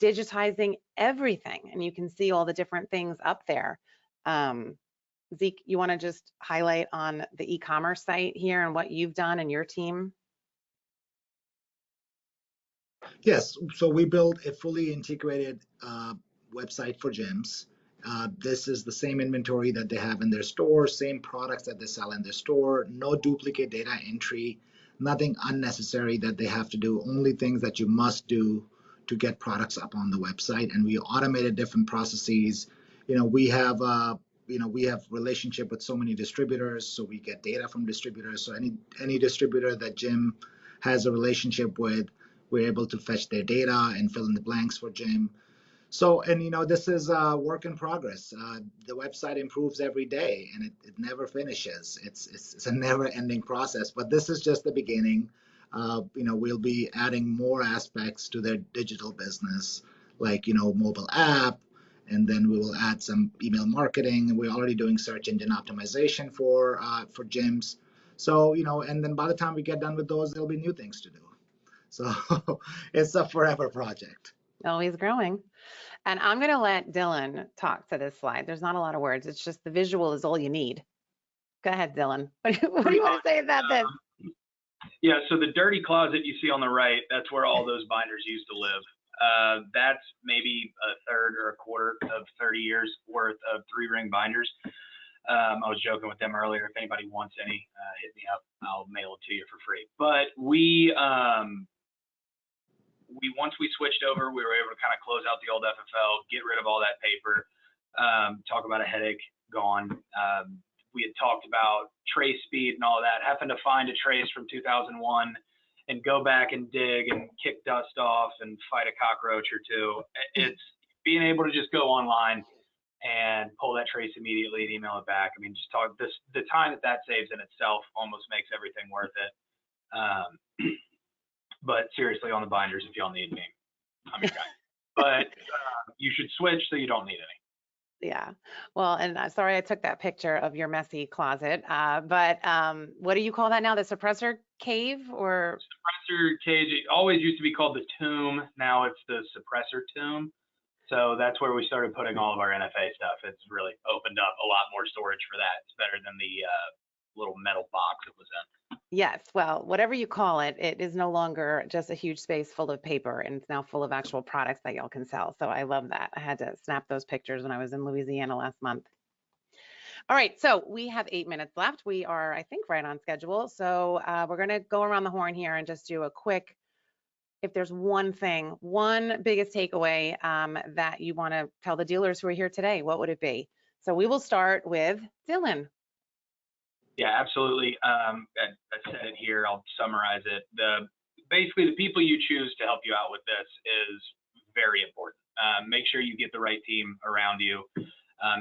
digitizing everything. And you can see all the different things up there. Zeke, you want to just highlight on the e-commerce site here and what you've done and your team? Yes, so we built a fully integrated website for gyms. This is the same inventory that they have in their store, same products that they sell in their store, no duplicate data entry, nothing unnecessary that they have to do, only things that you must do to get products up on the website. And we automated different processes. We have relationship with so many distributors, so we get data from distributors. So any distributor that Jim has a relationship with, we're able to fetch their data and fill in the blanks for Jim. So, and this is a work in progress. The website improves every day, and it never finishes. It's a never-ending process. But this is just the beginning. We'll be adding more aspects to their digital business, like mobile app, and then we will add some email marketing. We're already doing search engine optimization for gyms. So and then by the time we get done with those, there'll be new things to do. So it's a forever project. Always growing. And I'm going to let Dylan talk to this slide. There's not a lot of words. It's just the visual is all you need. Go ahead, Dylan. What do you want to say about this? Yeah, so the dirty closet you see on the right, that's where all those binders used to live. That's maybe a third or a quarter of 30 years worth of 3-ring binders. I was joking with them earlier. If anybody wants any, hit me up. I'll mail it to you for free. But we once we switched over, we were able to kind of close out the old FFL, get rid of all that paper, talk about a headache gone. We had talked about trace speed and all that. Happened to find a trace from 2001 and go back and dig and kick dust off and fight a cockroach or two. It's being able to just go online and pull that trace immediately and email it back. I mean, just talk this, the time that saves in itself almost makes everything worth it. But seriously, on the binders, if y'all need me, I'm your guy. But you should switch so you don't need any. Yeah. Well, and sorry I took that picture of your messy closet. But what do you call that now? The suppressor cave or? Suppressor cage. It always used to be called the tomb. Now it's the suppressor tomb. So that's where we started putting all of our NFA stuff. It's really opened up a lot more storage for that. It's better than the little metal box it was in. Yes. Well, whatever you call it, it is no longer just a huge space full of paper, and it's now full of actual products that y'all can sell. So I love that. I had to snap those pictures when I was in Louisiana last month. All right, so we have 8 minutes left. We are, I think, right on schedule. So we're going to go around the horn here and just do a quick, if there's one thing, one biggest takeaway that you want to tell the dealers who are here today, what would it be? So we will start with Dylan. Yeah, absolutely. I said it here. I'll summarize it. Basically, the people you choose to help you out with this is very important. Make sure you get the right team around you.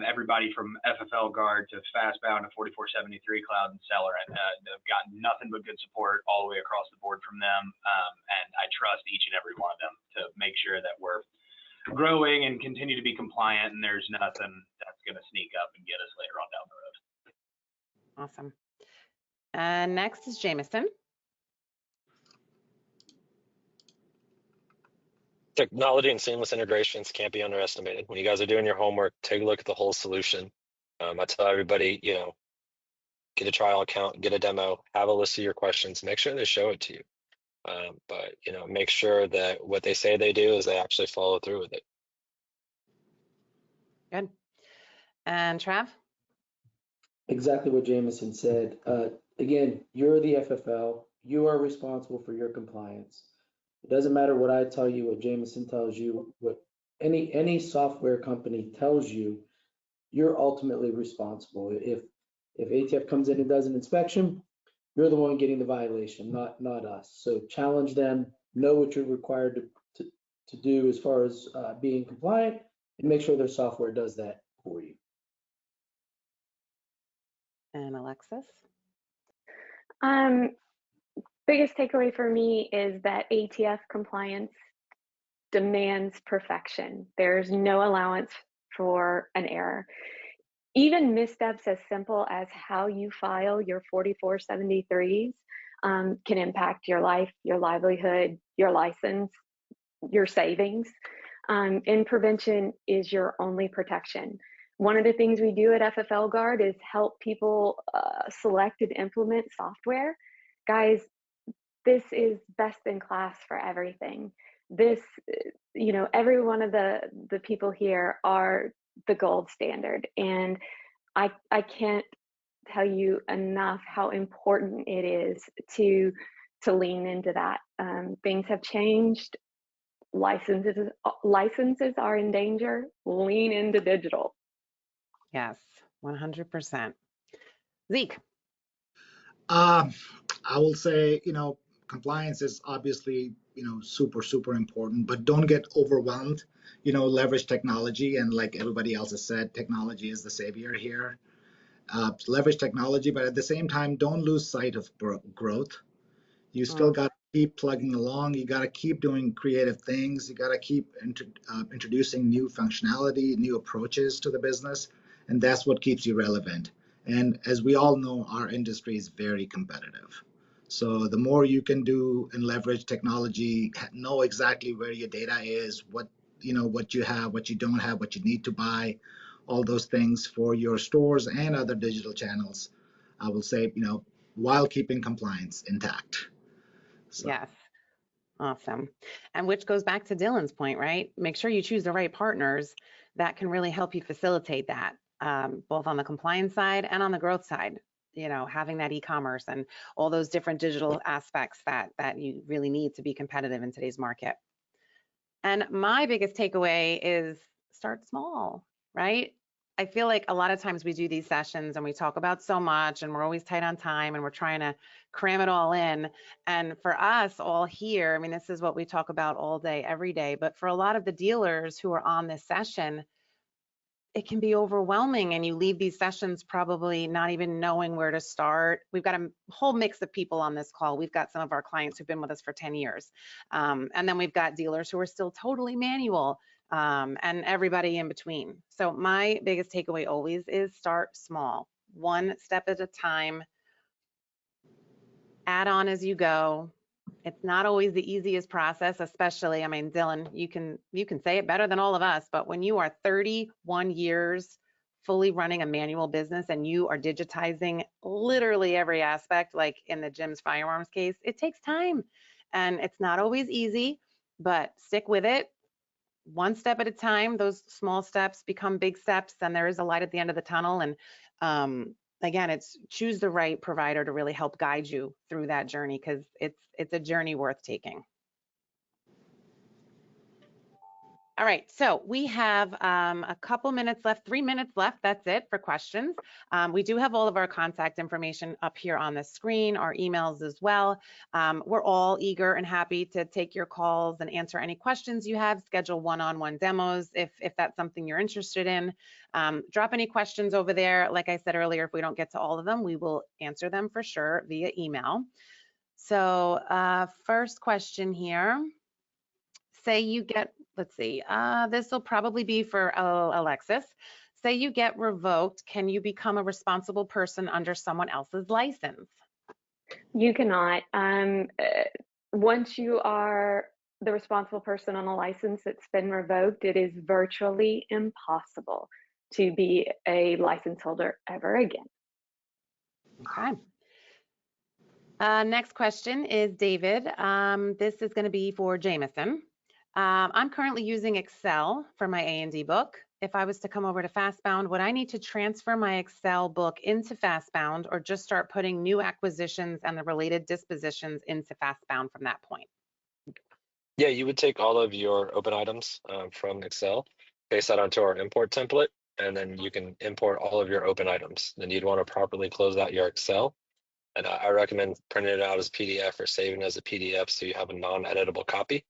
Everybody from FFL Guard to Fastbound to 4473 Cloud and Celerant have gotten nothing but good support all the way across the board from them. And I trust each and every one of them to make sure that we're growing and continue to be compliant, and there's nothing that's going to sneak up and get us later on down the road. Awesome. And next is Jameson. Technology and seamless integrations can't be underestimated. When you guys are doing your homework, take a look at the whole solution. I tell everybody, get a trial account, get a demo, have a list of your questions, make sure they show it to you. But make sure that what they say they do is they actually follow through with it. Good. And Trav? Exactly what Jameson said. Again, you're the FFL. You are responsible for your compliance. It doesn't matter what I tell you, what Jameson tells you, what any software company tells you, you're ultimately responsible. If ATF comes in and does an inspection, you're the one getting the violation, not us. So challenge them, know what you're required to do as far as being compliant, and make sure their software does that for you. And Alexis? Biggest takeaway for me is that ATF compliance demands perfection. There's no allowance for an error. Even missteps as simple as how you file your 4473s can impact your life, your livelihood, your license, your savings. And prevention is your only protection. One of the things we do at FFL Guard is help people select and implement software. Guys, this is best in class for everything. This, every one of the people here are the gold standard. And I can't tell you enough how important it is to lean into that. Things have changed. Licenses are in danger. Lean into digital. Yes, 100%. Zeke? I will say, compliance is obviously, super important, but don't get overwhelmed. Leverage technology, and like everybody else has said, technology is the savior here. Leverage technology, but at the same time, don't lose sight of growth. You still got to keep plugging along. You got to keep doing creative things. You got to keep introducing new functionality, new approaches to the business, and that's what keeps you relevant. And as we all know, our industry is very competitive. So the more you can do and leverage technology, know exactly where your data is, what you have, what you don't have, what you need to buy, all those things for your stores and other digital channels, I will say, while keeping compliance intact. So. Yes. Awesome. And which goes back to Dylan's point, right? Make sure you choose the right partners that can really help you facilitate that, both on the compliance side and on the growth side. You know, having that e-commerce and all those different digital aspects that you really need to be competitive in today's market. And my biggest takeaway is start small, right? I feel like a lot of times we do these sessions and we talk about so much and we're always tight on time and we're trying to cram it all in. And for us all here, I mean, this is what we talk about all day, every day. But for a lot of the dealers who are on this session, it can be overwhelming and you leave these sessions probably not even knowing where to start. We've got a whole mix of people on this call. We've got some of our clients who've been with us for 10 years. And then we've got dealers who are still totally manual, and everybody in between. So my biggest takeaway always is start small, one step at a time, add on as you go. It's not always the easiest process, especially, I mean, Dylan, you can say it better than all of us, but when you are 31 years fully running a manual business and you are digitizing literally every aspect, like in the Jim's Firearms case, it takes time and it's not always easy, but stick with it. One step at a time. Those small steps become big steps and there is a light at the end of the tunnel. And again, it's choose the right provider to really help guide you through that journey, because it's a journey worth taking. All right, so we have a couple minutes left, 3 minutes left. That's it for questions. We do have all of our contact information up here on the screen, our emails as well. We're all eager and happy to take your calls and answer any questions you have, schedule one-on-one demos if that's something you're interested in. Drop any questions over there. Like I said earlier, if we don't get to all of them, we will answer them for sure via email. So first question here. Say you get, let's see, this will probably be for Alexis. Say you get revoked, can you become a responsible person under someone else's license? You cannot. Once you are the responsible person on a license that's been revoked, it is virtually impossible to be a license holder ever again. Okay. Next question is David. This is going to be for Jameson. I'm currently using Excel for my A&D book. If I was to come over to Fastbound, would I need to transfer my Excel book into Fastbound or just start putting new acquisitions and the related dispositions into Fastbound from that point? Yeah, you would take all of your open items from Excel, paste that onto our import template, and then you can import all of your open items. Then you'd want to properly close out your Excel. And I recommend printing it out as PDF or saving as a PDF so you have a non-editable copy.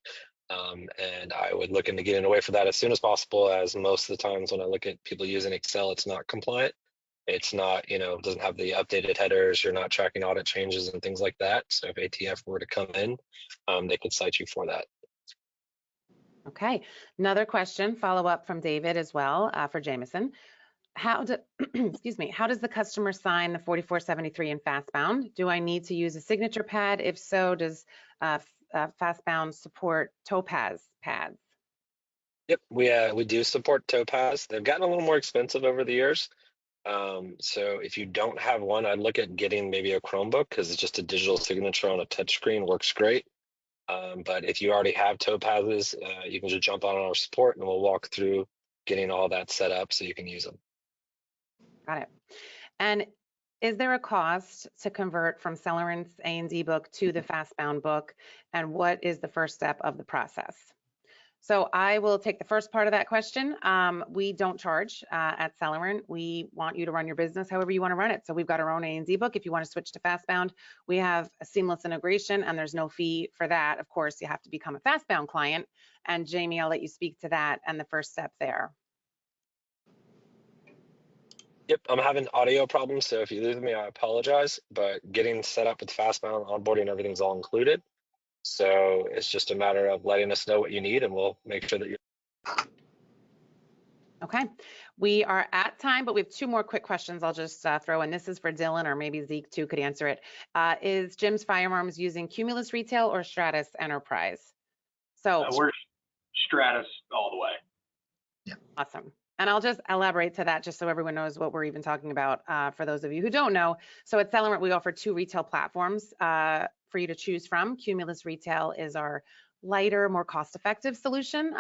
And I would look into getting away from that as soon as possible, as most of the times when I look at people using Excel, it's not compliant. It's not, doesn't have the updated headers. You're not tracking audit changes and things like that. So if ATF were to come in, they could cite you for that. Okay, another question, follow up from David as well for Jameson. Excuse me, how does the customer sign the 4473 in Fastbound? Do I need to use a signature pad? If so, does Fastbound support Topaz pads? Yep, we do support Topaz. They've gotten a little more expensive over the years. So if you don't have one, I'd look at getting maybe a Chromebook, because it's just a digital signature on a touchscreen, works great. But if you already have Topazes, you can just jump on our support and we'll walk through getting all that set up so you can use them. Got it. And is there a cost to convert from Celerant's A&D book to the Fastbound book? And what is the first step of the process? So I will take the first part of that question. We don't charge at Celerant. We want you to run your business however you want to run it. So we've got our own A&D book. If you want to switch to Fastbound, we have a seamless integration and there's no fee for that. Of course, you have to become a Fastbound client. And Jamie, I'll let you speak to that and the first step there. Yep, I'm having audio problems, so if you lose me, I apologize, but getting set up with Fastbound, onboarding, everything's all included. So it's just a matter of letting us know what you need and we'll make sure that you're... Okay, we are at time, but we have two more quick questions I'll just throw in. This is for Dylan, or maybe Zeke too could answer it. Is Jim's Firearms using Cumulus Retail or Stratus Enterprise? So we're Stratus all the way. Yeah. Awesome. And I'll just elaborate to that just so everyone knows what we're even talking about for those of you who don't know. So at Celerant, we offer two retail platforms for you to choose from. Cumulus Retail is our lighter, more cost-effective solution,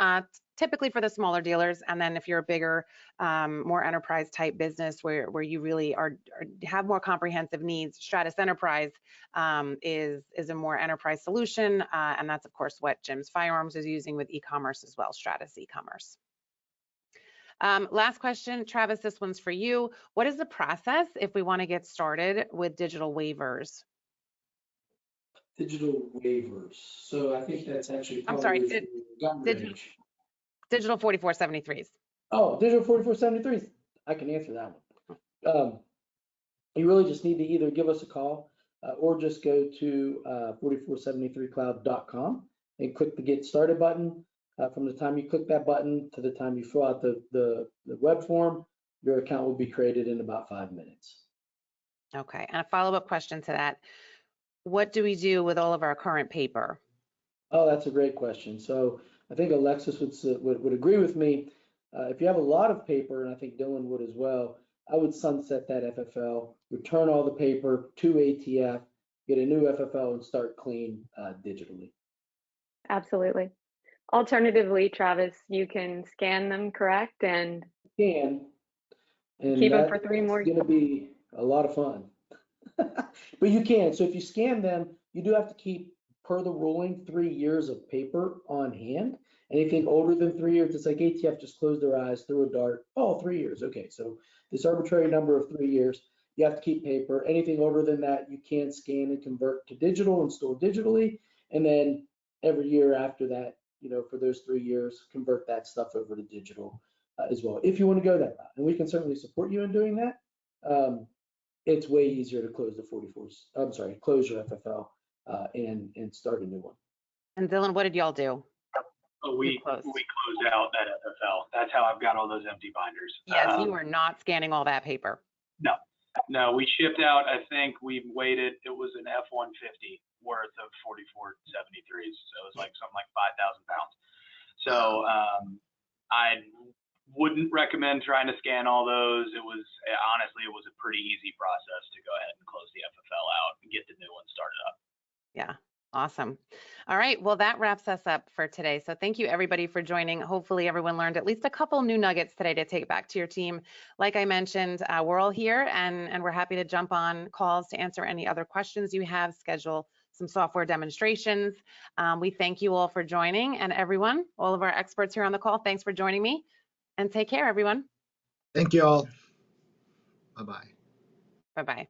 typically for the smaller dealers. And then if you're a bigger, more enterprise type business where you really have more comprehensive needs, Stratus Enterprise is a more enterprise solution. And that's of course what Jim's Firearms is using with e-commerce as well, Stratus e-commerce. Last question, Travis, this one's for you. What is the process if we want to get started with digital waivers? Digital waivers. So I think that's actually I'm sorry, digital 4473s. Oh, digital 4473s. I can answer that one. You really just need to either give us a call or just go to 4473cloud.com and click the Get Started button. From the time you click that button to the time you fill out the web form, your account will be created in about 5 minutes. Okay, and a follow-up question to that. What do we do with all of our current paper? Oh, that's a great question. So I think Alexis would agree with me. If you have a lot of paper, and I think Dylan would as well, I would sunset that FFL, return all the paper to ATF, get a new FFL, and start clean digitally. Absolutely. Alternatively, Travis, you can scan them, correct? And And keep them for 3 more years. It's going to be a lot of fun. But you can. So if you scan them, you do have to keep, per the ruling, 3 years of paper on hand. Anything older than 3 years, it's like ATF just closed their eyes, threw a dart. Oh, 3 years. Okay, so this arbitrary number of 3 years, you have to keep paper. Anything older than that, you can scan and convert to digital and store digitally. And then every year after that, for those 3 years, convert that stuff over to digital as well, if you want to go that route. And we can certainly support you in doing that. It's way easier to close close your FFL and start a new one. And Dylan, what did y'all do? We closed out that FFL. That's how I've got all those empty binders. Yes, you are not scanning all that paper. No, we shipped out, I think we waited, it was an F-150 worth of 4473s. So it was like something like 5,000 pounds. So I wouldn't recommend trying to scan all those. Honestly, it was a pretty easy process to go ahead and close the FFL out and get the new one started up. Yeah, awesome. All right, well, that wraps us up for today. So thank you everybody for joining. Hopefully everyone learned at least a couple new nuggets today to take back to your team. Like I mentioned, we're all here and we're happy to jump on calls to answer any other questions you have, schedule some software demonstrations. We thank you all for joining, and everyone, all of our experts here on the call, thanks for joining me, and take care, everyone. Thank you all. Bye-bye. Bye-bye.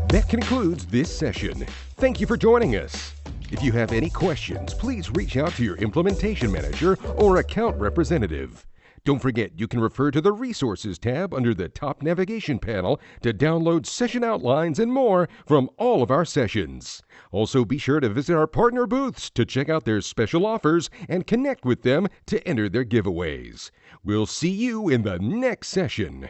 That concludes this session. Thank you for joining us. If you have any questions, please reach out to your implementation manager or account representative. Don't forget, you can refer to the Resources tab under the top navigation panel to download session outlines and more from all of our sessions. Also, be sure to visit our partner booths to check out their special offers and connect with them to enter their giveaways. We'll see you in the next session.